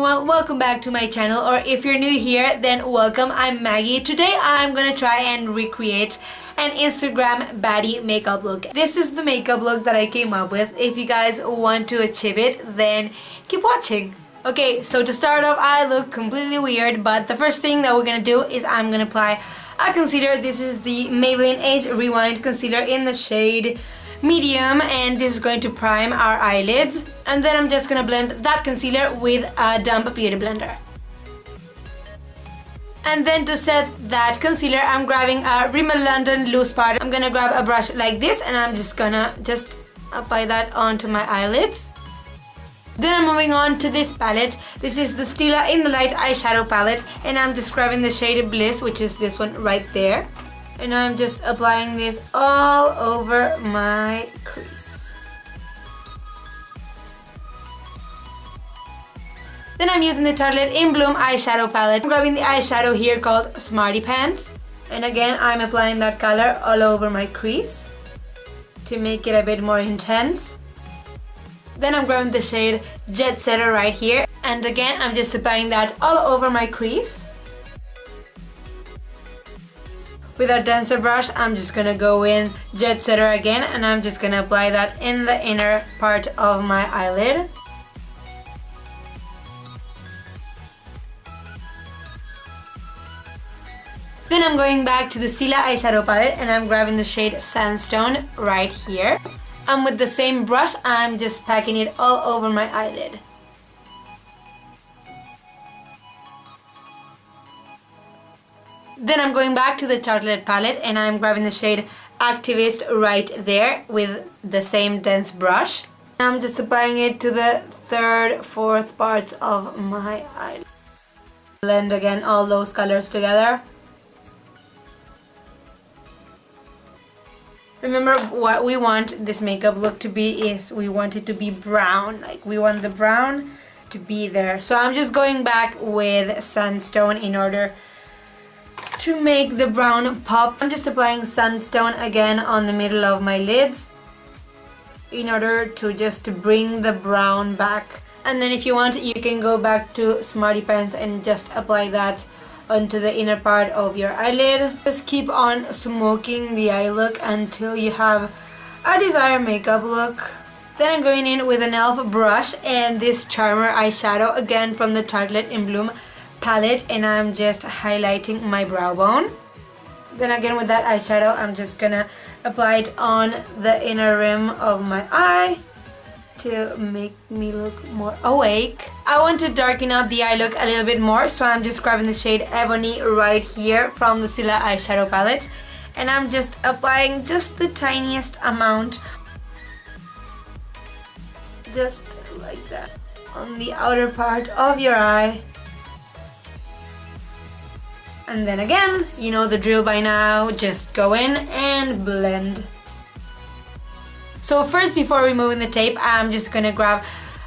everyone, welcome back to my channel, or if you're new here, then welcome. I'm Maggie. Today I'm gonna try and recreate an Instagram baddie makeup look. This is the makeup look that I came up with. If you guys want to achieve it, then keep watching. Okay, so to start off, I look completely weird, but the first thing that we're gonna do is I'm gonna apply a concealer. This is the Maybelline Age Rewind Concealer in the shade medium, and this is going to prime our eyelids. And then I'm just gonna blend that concealer with a damp beauty blender. And then to set that concealer, I'm grabbing a Rimmel London loose powder. I'm gonna grab a brush like this, and I'm just gonna apply that onto my eyelids. Then I'm moving on to this palette. This is the Stila in the Light eyeshadow palette, and I'm just grabbing the shade Bliss, which is this one right there. And I'm just applying this all over my crease. Then I'm using the Tartelette in Bloom eyeshadow palette. I'm grabbing the eyeshadow here called Smarty Pants. And again, I'm applying that color all over my crease to make it a bit more intense. Then I'm grabbing the shade Jet Setter right here. And again, I'm just applying that all over my crease. With a denser brush, I'm just gonna go in Jet Setter again, and I'm just gonna apply that in the inner part of my eyelid. Then I'm going back to the Stila eyeshadow palette, and I'm grabbing the shade Sandstone right here. And with the same brush, I'm just packing it all over my eyelid. Then I'm going back to the Tartelette palette, and I'm grabbing the shade Activist right there with the same dense brush. I'm just applying it to the third, fourth parts of my eyelid. Blend again all those colors together. Remember, what we want this makeup look to be is we want it to be brown. Like, we want the brown to be there. So I'm just going back with Sandstone in order to make the brown pop. I'm just applying Sandstone again on the middle of my lids in order to bring the brown back. And then if you want, you can go back to Smarty Pants and just apply that onto the inner part of your eyelid. Just keep on smoking the eye look until you have a desired makeup look. Then I'm going in with an e.l.f. brush and this Charmer eyeshadow, again from the Tartelette in Bloom palette, and I'm just highlighting my brow bone. Then again with that eyeshadow, I'm just gonna apply it on the inner rim of my eye to make me look more awake. I want to darken up the eye look a little bit more, so I'm just grabbing the shade Ebony right here from the Stila eyeshadow palette, and I'm just applying just the tiniest amount, just like that, on the outer part of your eye. And then again, you know the drill by now, just go in and blend. So first, before removing the tape, I'm just gonna grab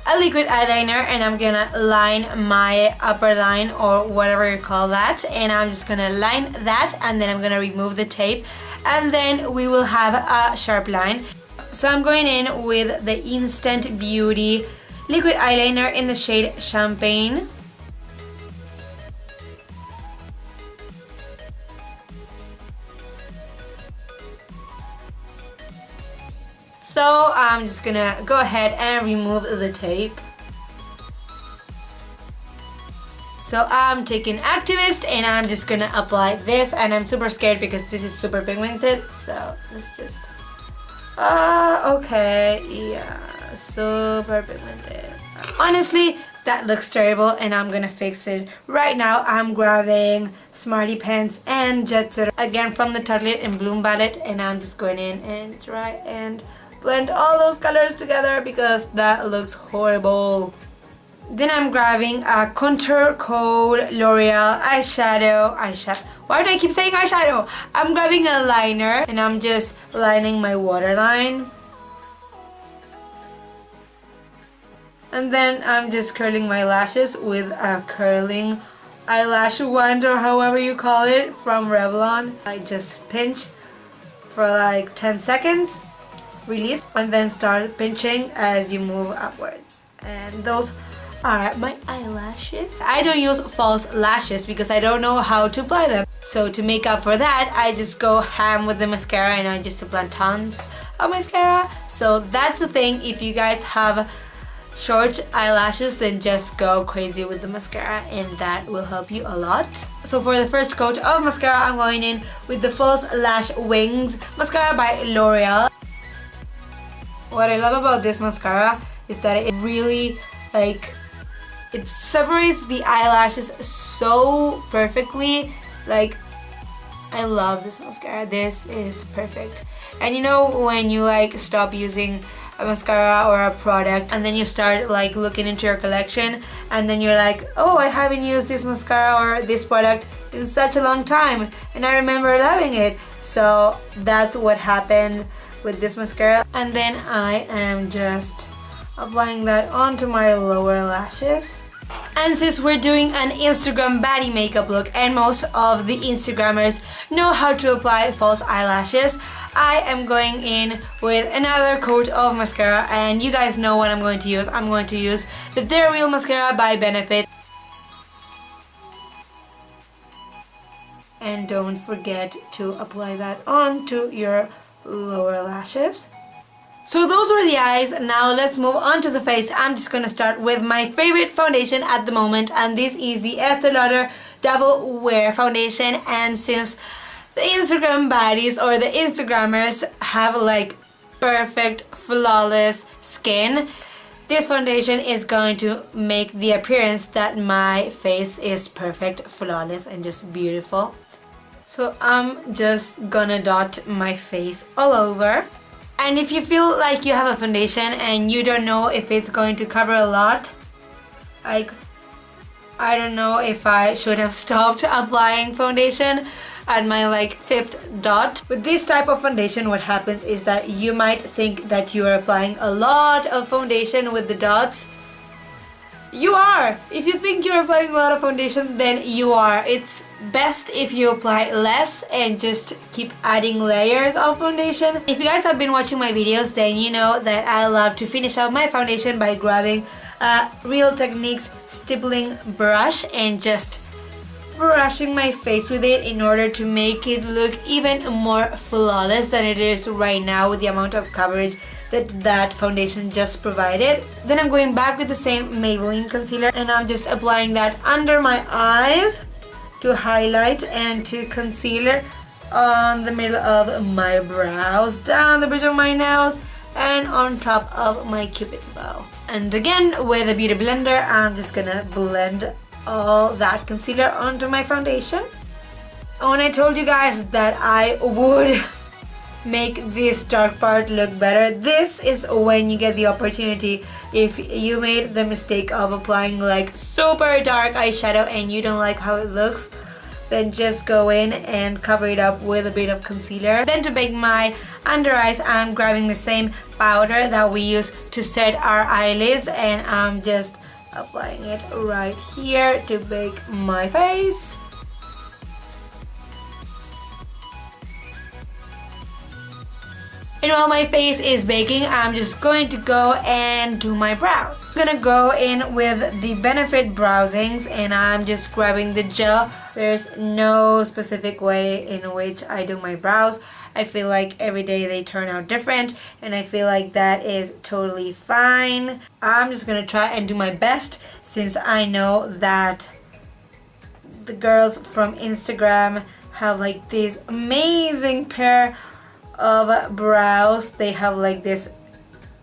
a liquid eyeliner, and I'm gonna line my upper line, or whatever you call that, and I'm just gonna line that, and then I'm gonna remove the tape, and then we will have a sharp line. So I'm going in with the Instant Beauty liquid eyeliner in the shade Champagne. So I'm just gonna go ahead and remove the tape. So I'm taking Activist, and I'm just gonna apply this, and I'm super scared because this is super pigmented, so let's just okay, yeah, super pigmented. Honestly, that looks terrible, and I'm gonna fix it right now. I'm grabbing Smarty Pants and Jet Setter again from the Tartelette in Bloom palette, and I'm just going in and try and blend all those colors together because that looks horrible. Then I'm grabbing a Contour Code L'Oreal eyeshadow. Why do I keep saying eyeshadow? I'm grabbing a liner, and I'm just lining my waterline. And then I'm just curling my lashes with a curling eyelash wand, or however you call it, from Revlon. I just pinch for like 10 seconds. Release, and then start pinching as you move upwards, and those are my eyelashes. I don't use false lashes because I don't know how to apply them. So to make up for that, I just go ham with the mascara and I just apply tons of mascara. So that's the thing. If you guys have short eyelashes, then just go crazy with the mascara and that will help you a lot. So for the first coat of mascara, I'm going in with the False Lash Wings mascara by L'Oreal. What I love about this mascara is that it really it separates the eyelashes so perfectly. Like, I love this mascara. This is perfect. And you know when you stop using a mascara or a product and then you start looking into your collection and then you're like, oh, I haven't used this mascara or this product in such a long time and I remember loving it. So that's what happened with this mascara. And then I am just applying that onto my lower lashes. And since we're doing an Instagram baddie makeup look and most of the Instagrammers know how to apply false eyelashes, I am going in with another coat of mascara and you guys know what I'm going to use. I'm going to use the They're Real mascara by Benefit. And don't forget to apply that onto your lower lashes. So those were the eyes. Now let's move on to the face. I'm just gonna start with my favorite foundation at the moment, and this is the Estee Lauder Double Wear foundation. And since the Instagram baddies or the Instagrammers have perfect, flawless skin, this foundation is going to make the appearance that my face is perfect, flawless, and just beautiful. So I'm just gonna dot my face all over. And if you feel like you have a foundation and you don't know if it's going to cover a lot, I don't know if I should have stopped applying foundation at my fifth dot. With this type of foundation, what happens is that you might think that you are applying a lot of foundation with the dots. You are! If you think you're applying a lot of foundation, then you are. It's best if you apply less and just keep adding layers of foundation. If you guys have been watching my videos, then you know that I love to finish out my foundation by grabbing a Real Techniques stippling brush and just brushing my face with it in order to make it look even more flawless than it is right now with the amount of coverage that foundation just provided. Then I'm going back with the same Maybelline concealer and I'm just applying that under my eyes to highlight and to concealer on the middle of my brows, down the bridge of my nose, and on top of my cupid's bow. And again, with a beauty blender, I'm just gonna blend all that concealer onto my foundation. And when I told you guys that I would make this dark part look better, this is when you get the opportunity. If you made the mistake of applying super dark eyeshadow and you don't like how it looks, then just go in and cover it up with a bit of concealer. Then to bake my under eyes, I'm grabbing the same powder that we use to set our eyelids and I'm just applying it right here to bake my face. And while my face is baking, I'm just going to go and do my brows. I'm gonna go in with the Benefit Browsings and I'm just grabbing the gel. There's no specific way in which I do my brows. I feel like every day they turn out different and I feel like that is totally fine. I'm just gonna try and do my best since I know that the girls from Instagram have this amazing pair of brows. They have this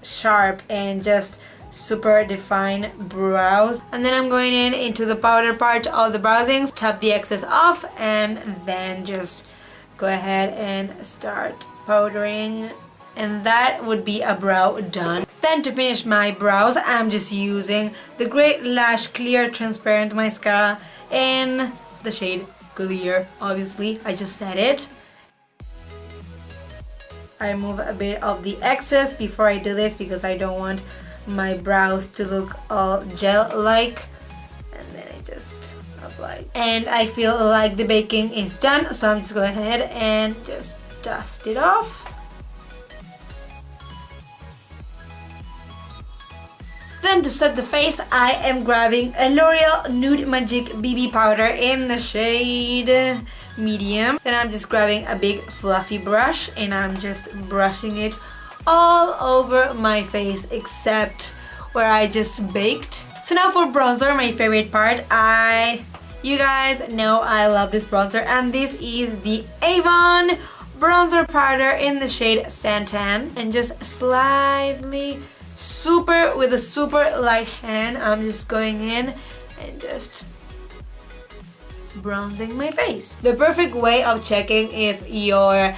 sharp and just super defined brows. And then I'm going into the powder part of the browsings, tap the excess off, and then just go ahead and start powdering, and that would be a brow done. Then to finish my brows, I'm just using the Great Lash Clear Transparent Mascara in the shade Clear. Obviously, I just said it. I remove a bit of the excess before I do this because I don't want my brows to look all gel-like. And then I just apply. And I feel like the baking is done, so I'm just going ahead and just dust it off. Then to set the face, I am grabbing a L'Oreal Nude Magic BB powder in the shade medium. Then I'm just grabbing a big fluffy brush and I'm just brushing it all over my face except where I just baked. So now for bronzer, my favorite part. You guys know I love this bronzer, and this is the Avon bronzer powder in the shade Santan. And just slightly, with a super light hand, I'm just going in and just bronzing my face. The perfect way of checking if your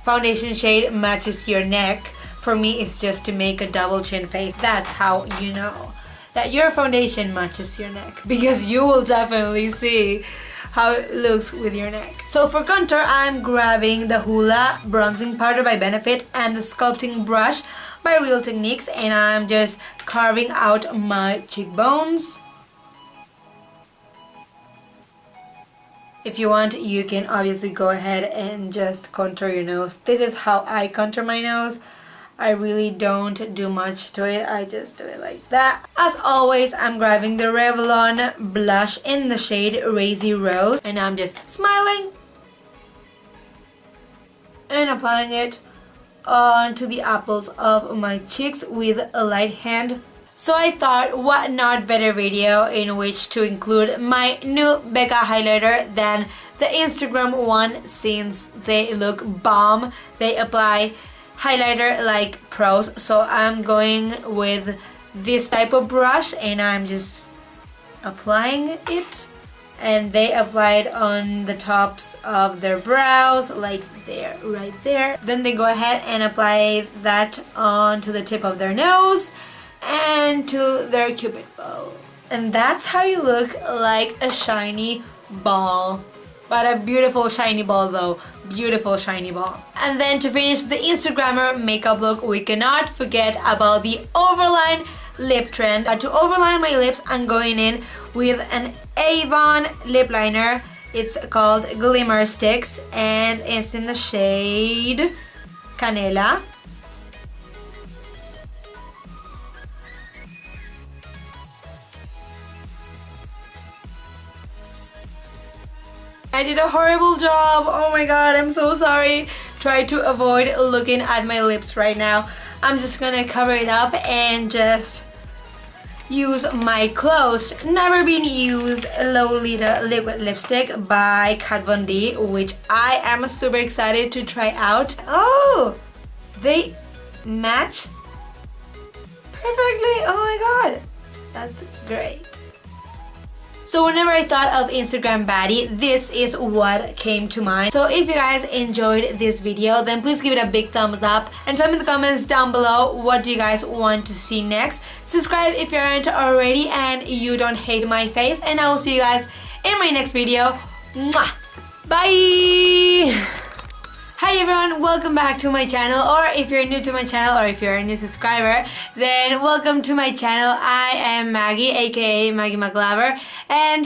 foundation shade matches your neck, for me, is just to make a double chin face. That's how you know that your foundation matches your neck, because you will definitely see how it looks with your neck. So for contour, I'm grabbing the Hoola bronzing powder by Benefit and the sculpting brush by Real Techniques, and I'm just carving out my cheekbones. If you want, you can obviously go ahead and just contour your nose. This is how I contour my nose. I really don't do much to it, I just do it like that. As always, I'm grabbing the Revlon blush in the shade Razy Rose, and I'm just smiling and applying it onto the apples of my cheeks with a light hand. So I thought, what not better video in which to include my new Becca highlighter than the Instagram one, since they look bomb. They apply highlighter like pros. So I'm going with this type of brush and I'm just applying it, and they apply it on the tops of their brows, like there, right there. Then they go ahead and apply that onto the tip of their nose and to their cupid bow, and that's how you look like a shiny ball. But a beautiful shiny ball though, beautiful shiny ball. And then to finish the Instagrammer makeup look, we cannot forget about the overline lip trend. But to overline my lips, I'm going in with an Avon lip liner. It's called Glimmer Sticks and it's in the shade Canela. I did a horrible job. Oh my god, I'm so sorry. Try to avoid looking at my lips right now. I'm just gonna cover it up and just use my closed, never been used Lolita liquid lipstick by Kat Von D, which I am super excited to try out. Oh, they match perfectly. Oh my god, that's great. So whenever I thought of Instagram baddie, this is what came to mind. So if you guys enjoyed this video, then please give it a big thumbs up and tell me in the comments down below what do you guys want to see next. Subscribe if you aren't already and you don't hate my face, and I will see you guys in my next video. Mwah! Bye! Hi everyone, welcome back to my channel, or if you're new to my channel or if you're a new subscriber, then welcome to my channel. I am Maggie, aka Maggie McLaver, and